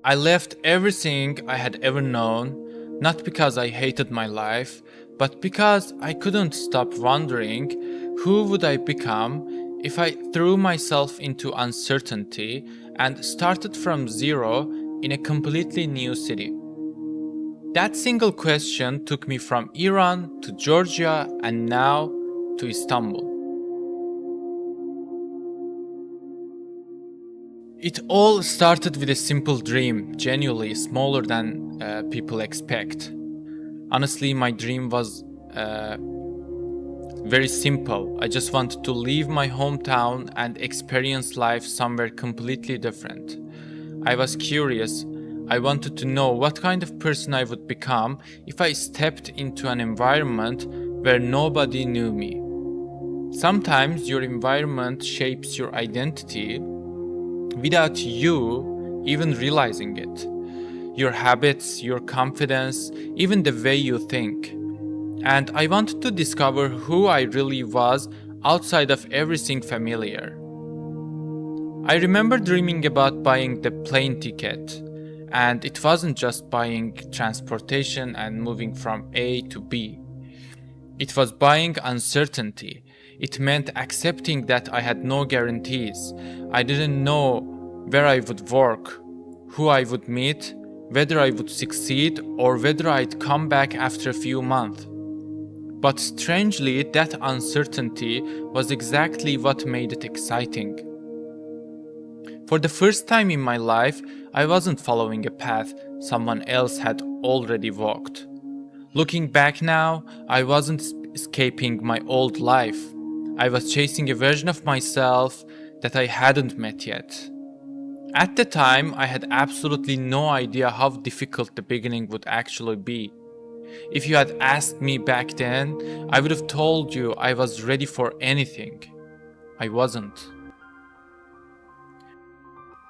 I left everything I had ever known, not because I hated my life, but because I couldn't stop wondering who would I become if I threw myself into uncertainty and started from zero in a completely new city. That single question took me from Iran to Georgia and now to Istanbul. It all started with a simple dream, genuinely smaller than people expect. Honestly, my dream was very simple. I just wanted to leave my hometown and experience life somewhere completely different. I was curious. I wanted to know what kind of person I would become if I stepped into an environment where nobody knew me. Sometimes your environment shapes your identity without you even realizing it. Your habits, your confidence, even the way you think. And I wanted to discover who I really was outside of everything familiar. I remember dreaming about buying the plane ticket, and it wasn't just buying transportation and moving from A to B. It was buying uncertainty. It meant accepting that I had no guarantees. I didn't know where I would work, who I would meet, whether I would succeed, or whether I'd come back after a few months. But strangely, that uncertainty was exactly what made it exciting. For the first time in my life, I wasn't following a path someone else had already walked. Looking back now, I wasn't escaping my old life. I was chasing a version of myself that I hadn't met yet. At the time, I had absolutely no idea how difficult the beginning would actually be. If you had asked me back then, I would have told you I was ready for anything. I wasn't.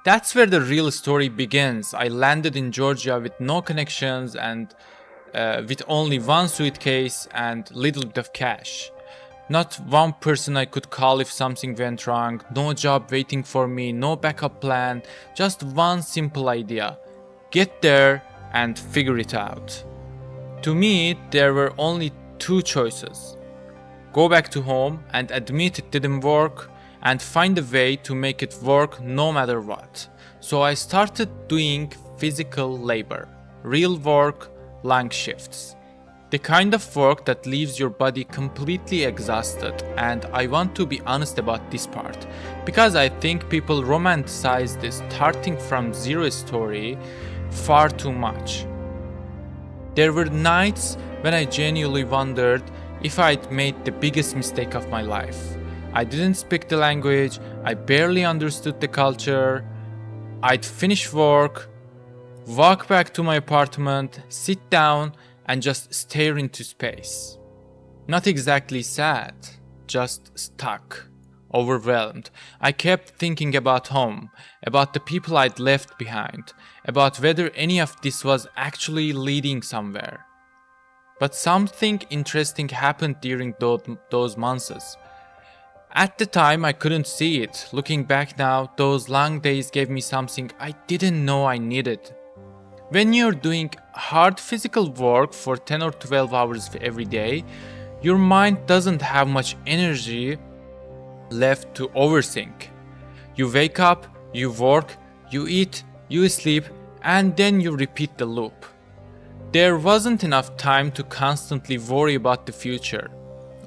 That's where the real story begins. I landed in Georgia with no connections and with only one suitcase and little bit of cash. Not one person I could call if something went wrong, no job waiting for me, no backup plan, just one simple idea. Get there and figure it out. To me, there were only two choices. Go back to home and admit it didn't work and find a way to make it work no matter what. So I started doing physical labor, real work, long shifts. The kind of work that leaves your body completely exhausted, and I want to be honest about this part because I think people romanticize this starting from zero story far too much. There were nights when I genuinely wondered if I'd made the biggest mistake of my life. I didn't speak the language, I barely understood the culture. I'd finish work, walk back to my apartment, sit down, and just stare into space. Not exactly sad, just stuck, overwhelmed. I kept thinking about home, about the people I'd left behind, about whether any of this was actually leading somewhere. But something interesting happened during those months. At the time, I couldn't see it. Looking back now, those long days gave me something I didn't know I needed. When you're doing hard physical work for 10 or 12 hours every day, your mind doesn't have much energy left to overthink. You wake up, you work, you eat, you sleep, and then you repeat the loop. There wasn't enough time to constantly worry about the future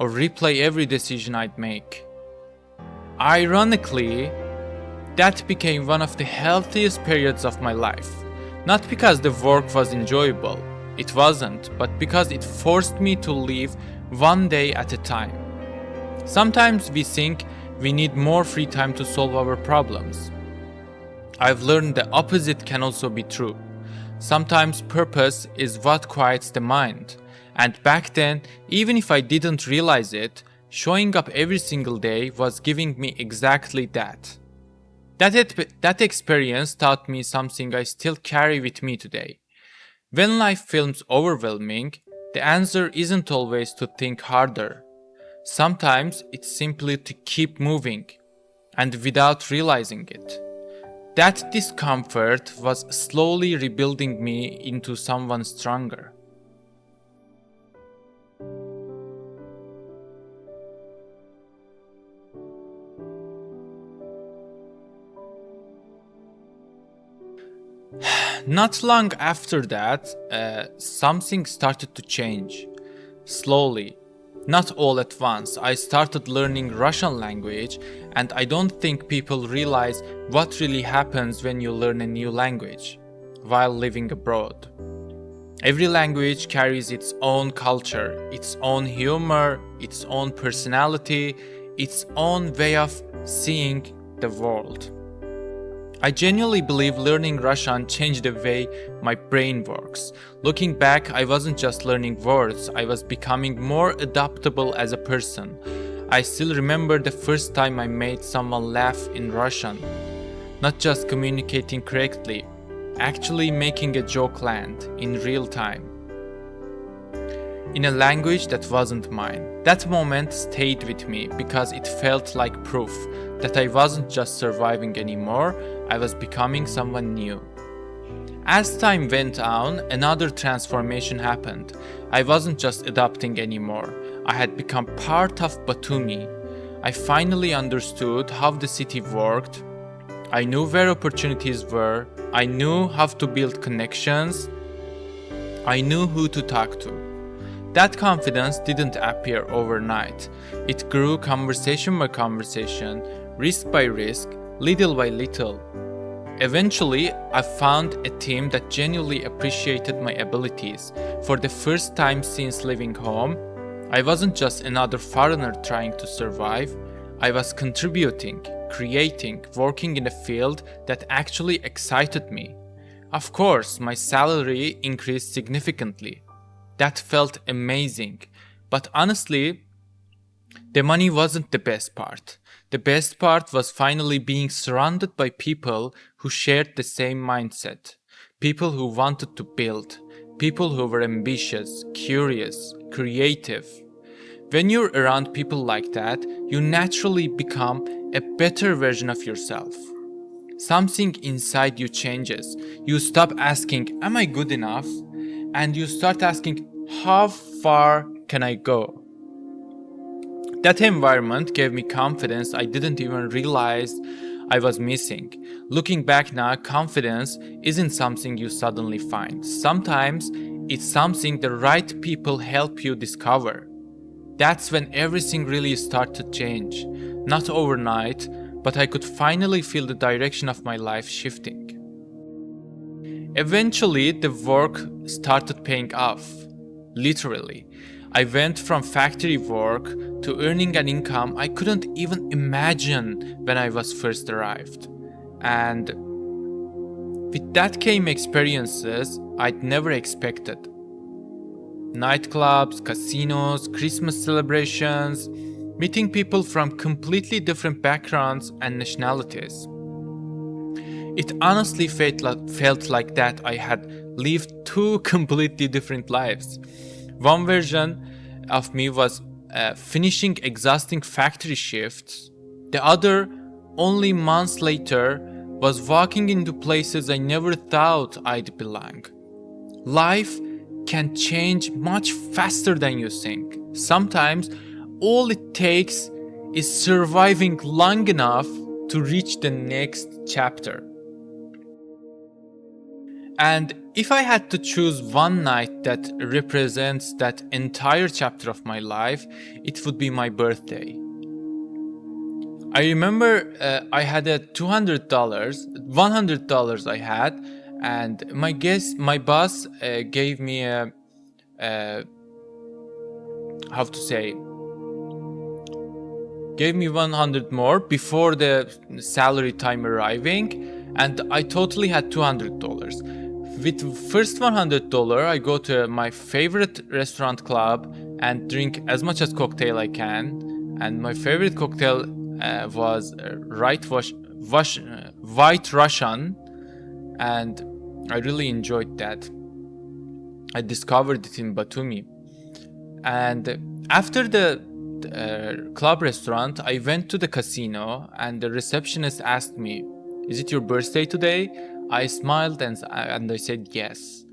or replay every decision I'd make. Ironically, that became one of the healthiest periods of my life. Not because the work was enjoyable, it wasn't, but because it forced me to live one day at a time. Sometimes we think we need more free time to solve our problems. I've learned the opposite can also be true. Sometimes purpose is what quiets the mind. And back then, even if I didn't realize it, showing up every single day was giving me exactly that. That experience taught me something I still carry with me today. When life feels overwhelming, the answer isn't always to think harder. Sometimes it's simply to keep moving, and without realizing it. That discomfort was slowly rebuilding me into someone stronger. Not long after that, something started to change. Slowly. Not all at once. I started learning Russian language, and I don't think people realize what really happens when you learn a new language while living abroad. Every language carries its own culture, its own humor, its own personality, its own way of seeing the world. I genuinely believe learning Russian changed the way my brain works. Looking back, I wasn't just learning words, I was becoming more adaptable as a person. I still remember the first time I made someone laugh in Russian. Not just communicating correctly, actually making a joke land in real time. In a language that wasn't mine. That moment stayed with me because it felt like proof that I wasn't just surviving anymore, I was becoming someone new. As time went on, another transformation happened. I wasn't just adapting anymore, I had become part of Batumi. I finally understood how the city worked. I knew where opportunities were, I knew how to build connections, I knew who to talk to. That confidence didn't appear overnight. It grew conversation by conversation, risk by risk, little by little. Eventually, I found a team that genuinely appreciated my abilities. For the first time since leaving home, I wasn't just another foreigner trying to survive. I was contributing, creating, working in a field that actually excited me. Of course, my salary increased significantly. That felt amazing. But honestly, the money wasn't the best part. The best part was finally being surrounded by people who shared the same mindset. People who wanted to build. People who were ambitious, curious, creative. When you're around people like that, you naturally become a better version of yourself. Something inside you changes. You stop asking, am I good enough? And you start asking, how far can I go? That environment gave me confidence I didn't even realize I was missing. Looking back now, confidence isn't something you suddenly find. Sometimes it's something the right people help you discover. That's when everything really started to change. Not overnight, but I could finally feel the direction of my life shifting. Eventually, the work started paying off. Literally. I went from factory work to earning an income I couldn't even imagine when I was first arrived. And with that came experiences I'd never expected. Nightclubs, casinos, Christmas celebrations, meeting people from completely different backgrounds and nationalities. It honestly felt like that I had lived two completely different lives. One version of me was finishing exhausting factory shifts. The other, only months later, was walking into places I never thought I'd belong. Life can change much faster than you think. Sometimes, all it takes is surviving long enough to reach the next chapter. And if I had to choose one night that represents that entire chapter of my life, it would be my birthday. I remember I had a $200, $100 I had, and my boss gave me how to say, gave me 100 more before the salary time arriving, and I totally had $200. With first $100, I go to my favorite restaurant club and drink as much as cocktail I can. And my favorite cocktail was White Russian, and I really enjoyed that. I discovered it in Batumi. And after the club restaurant, I went to the casino, and the receptionist asked me, Is it your birthday today? I smiled and I said yes.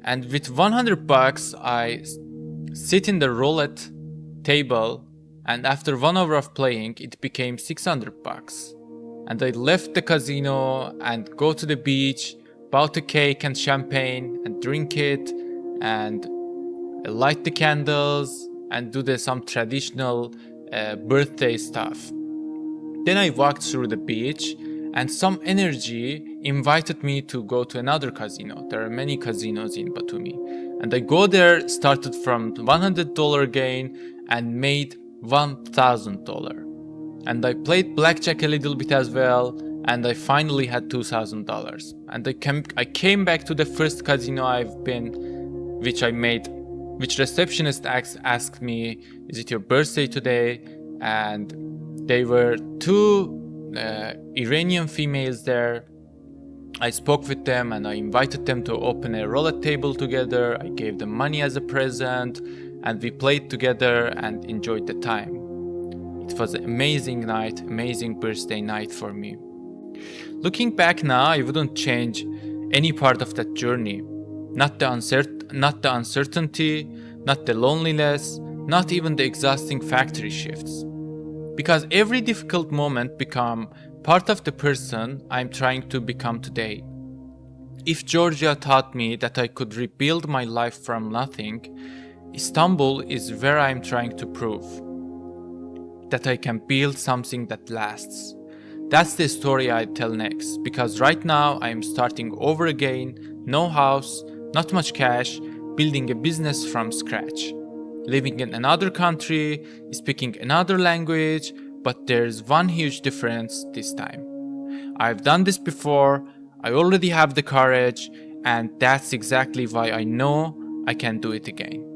And with 100 bucks, I sit in the roulette table, and after 1 hour of playing, it became 600 bucks. And I left the casino and go to the beach, bought a cake and champagne and drink it, and light the candles and do some traditional birthday stuff. Then I walked through the beach, and some energy invited me to go to another casino. There are many casinos in Batumi. And I go there, started from $100 gain, and made $1,000. And I played blackjack a little bit as well, and I finally had $2,000. And I came back to the first casino I've been, which receptionist asked me, is it your birthday today? And they were two Iranian females there. I spoke with them and I invited them to open a roulette table together. I gave them money as a present, and we played together and enjoyed the time. It was an amazing night, amazing birthday night for me. Looking back now, I wouldn't change any part of that journey. Not the uncertainty, not the loneliness, not even the exhausting factory shifts. Because every difficult moment became part of the person I'm trying to become today. If Georgia taught me that I could rebuild my life from nothing, Istanbul is where I'm trying to prove that I can build something that lasts. That's the story I tell next, because right now I am starting over again, no house, not much cash, building a business from scratch. Living in another country, speaking another language, but there's one huge difference this time. I've done this before, I already have the courage, and that's exactly why I know I can do it again.